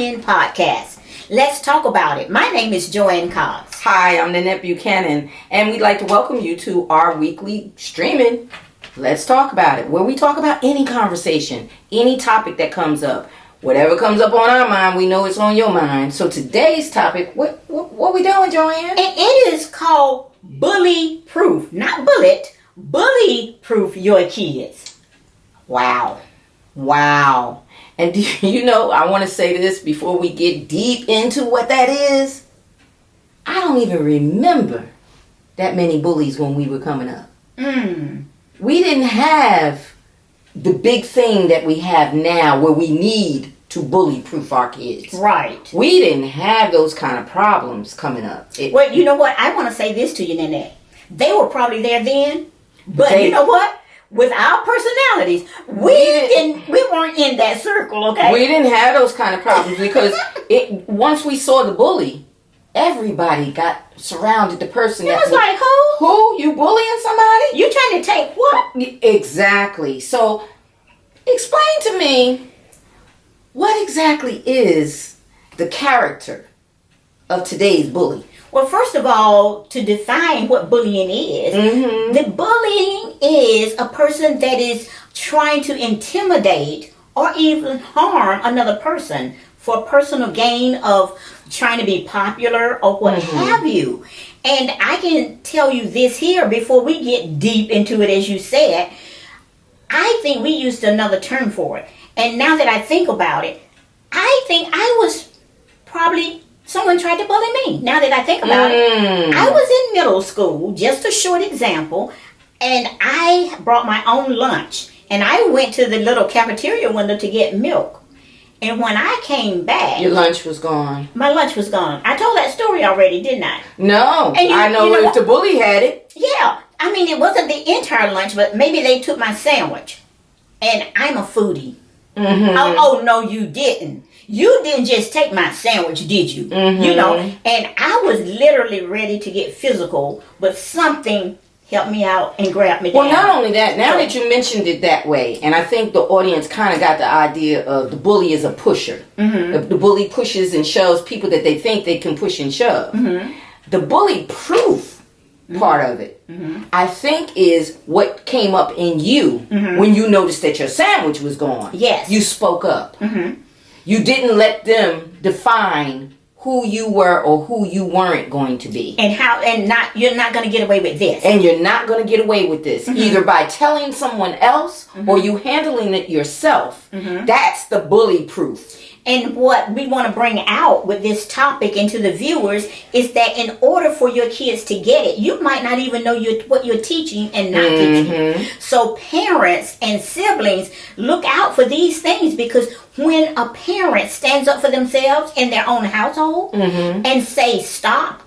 Bullying Podcast. Let's talk about it. My name is Joanne Cox. Hi, I'm Nanette Buchanan, and we'd like to welcome you to our weekly streaming Let's Talk About It, where we talk about any conversation, any topic that comes up. Whatever comes up on our mind, we know it's on your mind. So today's topic, what we doing, Joanne? And it is called Bully Proof. Not bullet, bully proof your kids. Wow. And do you know, I want to say this before we get deep into what that is. I don't even remember that many bullies when we were coming up. We didn't have the big thing that we have now where we need to bully proof our kids. Right. We didn't have those kind of problems coming up. Well, you know what? I want to say this to you, Nanette. They were probably there then, but you know what? With our personalities, we weren't in that circle, okay? We didn't have those kind of problems because once we saw the bully, everybody got surrounded the person. It was like, who? Who? You bullying somebody? You trying to take what? Exactly. So, explain to me, what exactly is the character of today's bully? Well, first of all, to define what bullying is, the bullying is a person that is trying to intimidate or even harm another person for personal gain of trying to be popular or what have you. And I can tell you this here before we get deep into it, as you said, I think we used another term for it. And now that I think about it, I think I was probably... someone tried to bully me. Now that I think about it, I was in middle school, just a short example, and I brought my own lunch. And I went to the little cafeteria window to get milk. And when I came back... Your lunch was gone. My lunch was gone. I told that story already, didn't I? No. And I know if the bully had it. Yeah. I mean, it wasn't the entire lunch, but maybe they took my sandwich. And I'm a foodie. Oh, no, you didn't. You didn't just take my sandwich, did you? You know, and I was literally ready to get physical, but something helped me out and grabbed me down. Well, not only that, now that you mentioned it that way, and I think the audience kind of got the idea of the bully is a pusher. The bully pushes and shoves people that they think they can push and shove. The bully proof part of it, I think, is what came up in you when you noticed that your sandwich was gone. Yes. You spoke up. You didn't let them define who you were or who you weren't going to be. You're not going to get away with this. And you're not going to get away with this. Either by telling someone else or you handling it yourself. That's the bully proof. And what we want to bring out with this topic into the viewers is that in order for your kids to get it, you might not even know what you're teaching and not teaching. So parents and siblings, look out for these things, because when a parent stands up for themselves in their own household and say, stop,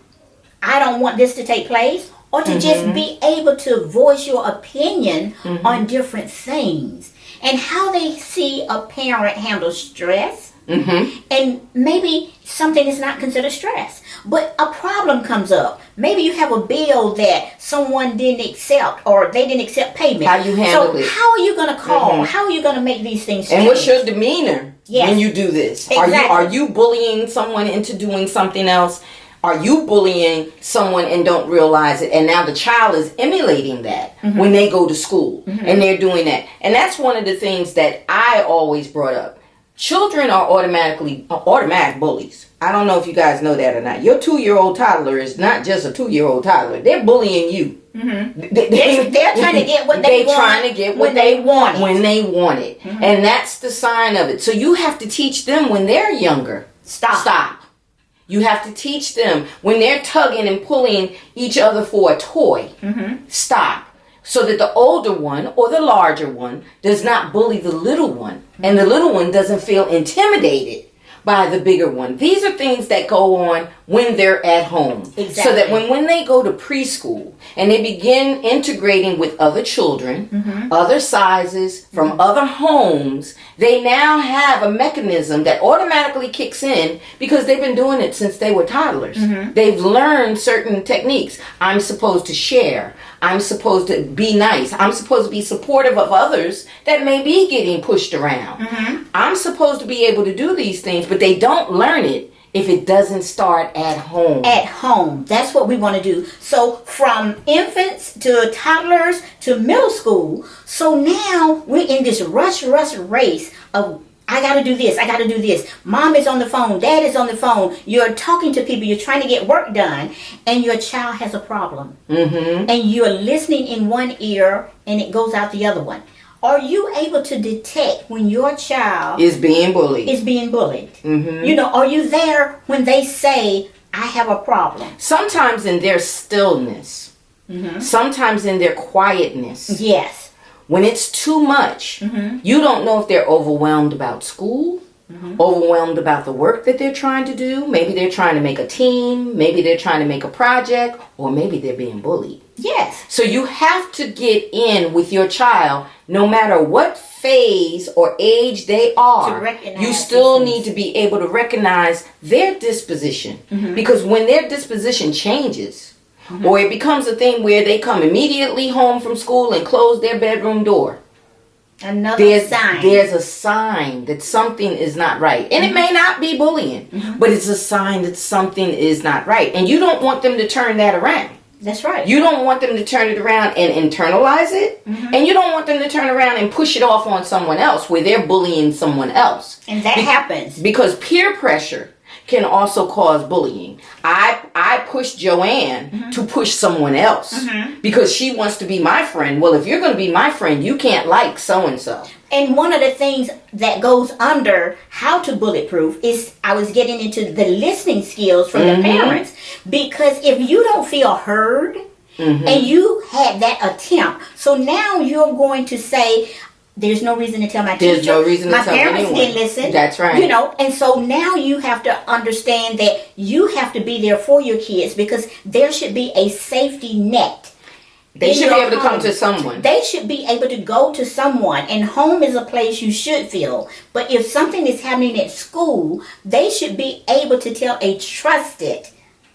I don't want this to take place, or to just be able to voice your opinion on different things and how they see a parent handle stress. And maybe something is not considered stress, but a problem comes up. Maybe you have a bill that someone didn't accept, or they didn't accept payment. How you handle it. How are you going to call? How are you going to make these things change? And what's your demeanor when you do this? Exactly. Are you bullying someone into doing something else? Are you bullying someone and don't realize it? And now the child is emulating that when they go to school and they're doing that. And that's one of the things that I always brought up. Children are automatic bullies. I don't know if you guys know that or not. Your 2-year-old toddler is not just a 2-year-old toddler. They're bullying you. They're trying to get what they want. They're trying to get what they want when they want it. And that's the sign of it. So you have to teach them when they're younger. Stop. You have to teach them when they're tugging and pulling each other for a toy. Stop. So that the older one or the larger one does not bully the little one. And the little one doesn't feel intimidated by the bigger one. These are things that go on when they're at home. Exactly. So that when they go to preschool and they begin integrating with other children, other sizes, from other homes, they now have a mechanism that automatically kicks in because they've been doing it since they were toddlers. They've learned certain techniques. I'm supposed to share. I'm supposed to be nice. I'm supposed to be supportive of others that may be getting pushed around. I'm supposed to be able to do these things, but but they don't learn it if it doesn't start at home. At home. That's what we want to do. So from infants to toddlers to middle school. So now we're in this rush race of, I got to do this. I got to do this. Mom is on the phone. Dad is on the phone. You're talking to people. You're trying to get work done. And your child has a problem. Mm-hmm. And you're listening in one ear and it goes out the other one. Are you able to detect when your child is being bullied? Mm-hmm. Are you there when they say, I have a problem? Sometimes in their stillness. Mm-hmm. Sometimes in their quietness. Yes. When it's too much, mm-hmm. you don't know if they're overwhelmed about school, mm-hmm. overwhelmed about the work that they're trying to do. Maybe they're trying to make a team. Maybe they're trying to make a project. Or maybe they're being bullied. Yes. So you have to get in with your child, no matter what phase or age they are. You still need to be able to recognize their disposition. Mm-hmm. Because when their disposition changes, mm-hmm. or it becomes a thing where they come immediately home from school and close their bedroom door, there's sign. There's a sign that something is not right. And mm-hmm. it may not be bullying, mm-hmm. but it's a sign that something is not right. And you don't want them to turn that around. That's right. You don't want them to turn it around and internalize it. Mm-hmm. And you don't want them to turn around and push it off on someone else where they're bullying someone else. And that happens. Because peer pressure can also cause bullying. I push Joanne mm-hmm. to push someone else mm-hmm. because she wants to be my friend. Well, if you're going to be my friend, you can't like so-and-so. And one of the things that goes under how to bulletproof is I was getting into the listening skills from mm-hmm. the parents. Because if you don't feel heard mm-hmm. and you had that attempt, so now you're going to say, there's no reason to tell my teacher. There's no reason to my tell parents anyone. didn't listen. That's right. And so now you have to understand that you have to be there for your kids because there should be a safety net. They should be able to come to someone. They should be able to go to someone. And home is a place you should feel. But if something is happening at school, they should be able to tell a trusted,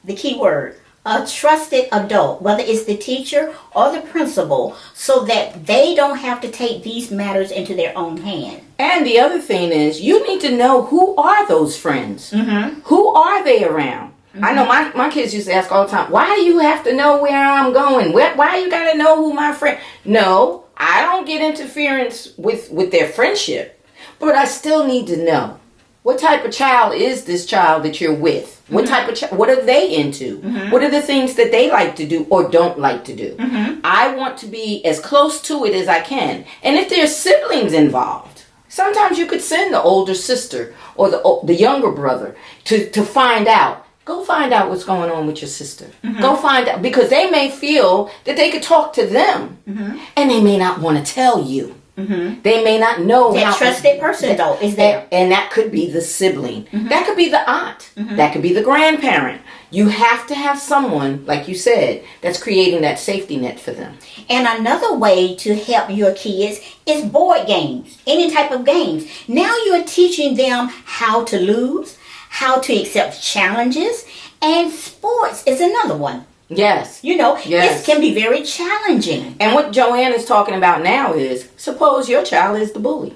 the key word, a trusted adult, whether it's the teacher or the principal, so that they don't have to take these matters into their own hand. And the other thing is, you need to know who are those friends. Mm-hmm. Who are they around? Mm-hmm. I know my kids used to ask all the time, why do you have to know where I'm going? Why you got to know who my friend... No, I don't get interference with their friendship. But I still need to know. What type of child is this child that you're with? What mm-hmm. type of what are they into? Mm-hmm. What are the things that they like to do or don't like to do? Mm-hmm. I want to be as close to it as I can. And if there's siblings involved, sometimes you could send the older sister or the younger brother to find out. Go find out what's going on with your sister. Mm-hmm. Go find out, because they may feel that they could talk to them, mm-hmm. and they may not want to tell you. Mm-hmm. They may not know that trusted person though is there, and that could be the sibling. Mm-hmm. That could be the aunt. Mm-hmm. That could be the grandparent. You have to have someone, like you said, that's creating that safety net for them. And another way to help your kids is board games, any type of games. Now you're teaching them how to lose, how to accept challenges, and sports is another one. Yes. It can be very challenging. And what Joanne is talking about now is, suppose your child is the bully.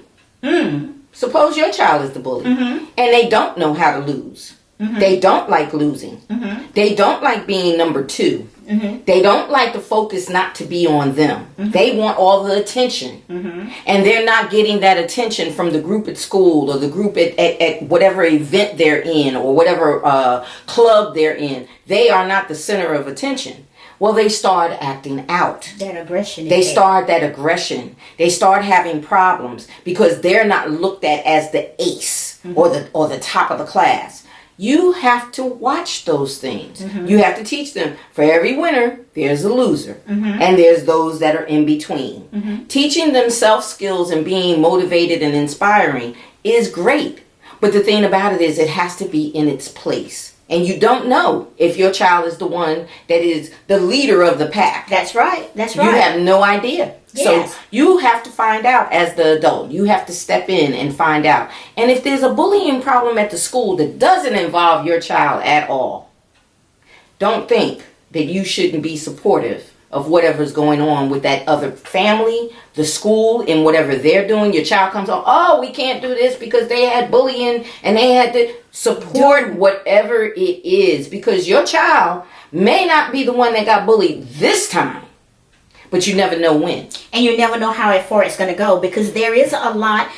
Suppose your child is the bully. Mm-hmm. And they don't know how to lose. Mm-hmm. They don't like losing. Mm-hmm. They don't like being number 2. Mm-hmm. They don't like the focus not to be on them. Mm-hmm. They want all the attention. Mm-hmm. And they're not getting that attention from the group at school or the group at whatever event they're in or whatever club they're in. They are not the center of attention. Well, they start acting out. That aggression. They start that aggression. They start having problems because they're not looked at as the ace mm-hmm. or the top of the class. You have to watch those things. Mm-hmm. You have to teach them. For every winner, there's a loser. Mm-hmm. And there's those that are in between. Mm-hmm. Teaching them self-skills and being motivated and inspiring is great. But the thing about it is it has to be in its place. And you don't know if your child is the one that is the leader of the pack. That's right. That's right. You have no idea. Yes. So you have to find out as the adult. You have to step in and find out. And if there's a bullying problem at the school that doesn't involve your child at all, don't think that you shouldn't be supportive of whatever's going on with that other family, the school, and whatever they're doing. Your child comes on, oh, we can't do this because they had bullying and they had to support whatever it is, because your child may not be the one that got bullied this time, but you never know when. And you never know how far it's going to go, because there is a lot.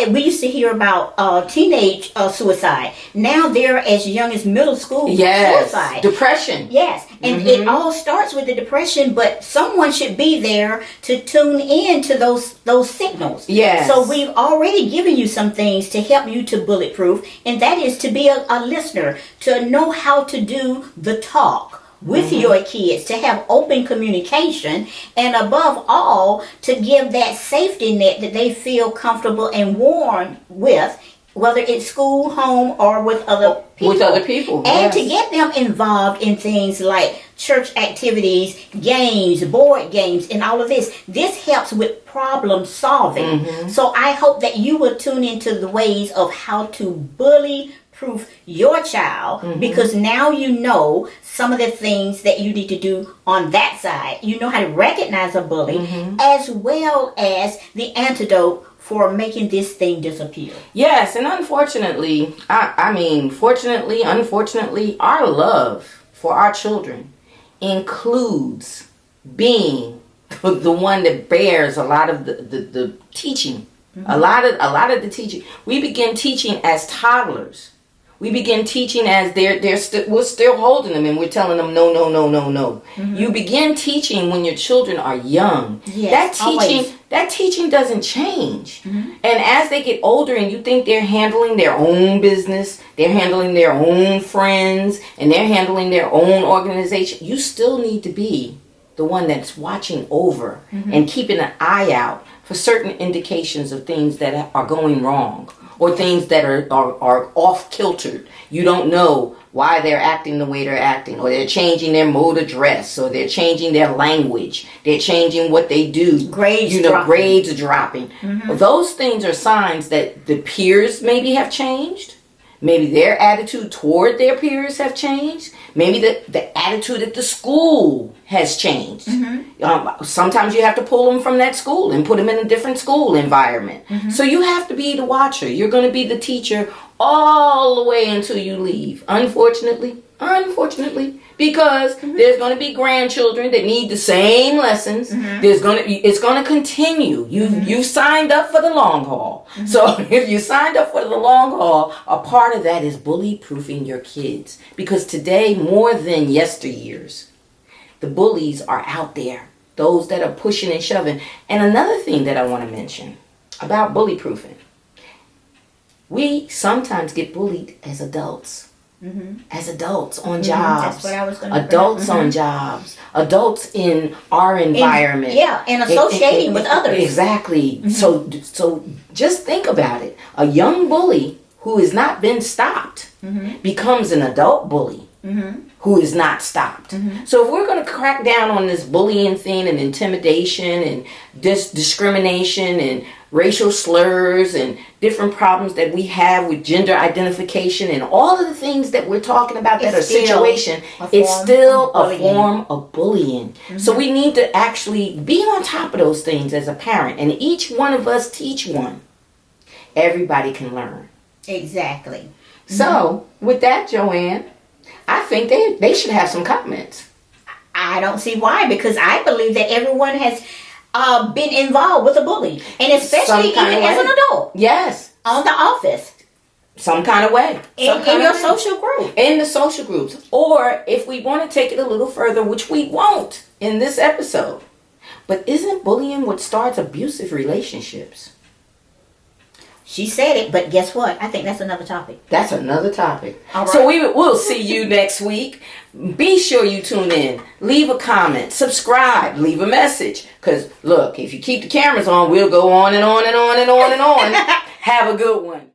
We used to hear about teenage suicide. Now they're as young as middle school suicide. Depression. Yes. And it all starts with the depression, but someone should be there to tune in to those signals. Yes. So we've already given you some things to help you to bulletproof, and that is to be a listener, to know how to do the talk with your kids, to have open communication, and above all, to give that safety net that they feel comfortable and warm with, whether it's school, home, or with other people. And to get them involved in things like church activities, games, board games, and all of this. This helps with problem solving. So I hope that you will tune into the ways of how to bully proof your child, because now you know some of the things that you need to do on that side. You know how to recognize a bully, as well as the antidote for making this thing disappear. Yes, and unfortunately, unfortunately, our love for our children includes being the one that bears a lot of the teaching. A lot of the teaching. We begin teaching as toddlers. We begin teaching as we're still holding them, and we're telling them no, no, no, no, no. You begin teaching when your children are young. Yes, that teaching doesn't change. And as they get older and you think they're handling their own business, they're handling their own friends, and they're handling their own organization, you still need to be the one that's watching over and keeping an eye out for certain indications of things that are going wrong, or things that are off kiltered. You don't know why they're acting the way they're acting, or they're changing their mode of dress, or they're changing their language, they're changing what they do. Grades are dropping. Those things are signs that the peers maybe have changed. Maybe their attitude toward their peers have changed. Maybe the attitude at the school has changed. Sometimes you have to pull them from that school and put them in a different school environment. So you have to be the watcher. You're going to be the teacher all the way until you leave. Unfortunately, because there's going to be grandchildren that need the same lessons. It's going to continue. You've signed up for the long haul. So if you signed up for the long haul, a part of that is bully proofing your kids, because today, more than yesteryears, the bullies are out there, those that are pushing and shoving. And another thing that I want to mention about bully proofing, we sometimes get bullied as adults. As adults on jobs. That's what I was going to Adults on jobs. Adults in our environment. And associating with others. Exactly. So just think about it. A young bully who has not been stopped becomes an adult bully who is not stopped. So if we're going to crack down on this bullying thing and intimidation and discrimination and racial slurs and different problems that we have with gender identification and all of the things that we're talking about that are situation, it's still a form of bullying. So we need to actually be on top of those things as a parent, and each one of us teach one. Everybody can learn. Exactly. So with that, Joanne, I think they should have some comments. I don't see why, because I believe that everyone has been involved with a bully, and especially even as an adult. Yes. On the office. Some kind of way. In your social group. In the social groups. Or if we want to take it a little further, which we won't in this episode. But isn't bullying what starts abusive relationships? She said it, but guess what? I think that's another topic. That's another topic. All right. So we'll see you next week. Be sure you tune in. Leave a comment. Subscribe. Leave a message. Because, look, if you keep the cameras on, we'll go on and on and on and on and on. Have a good one.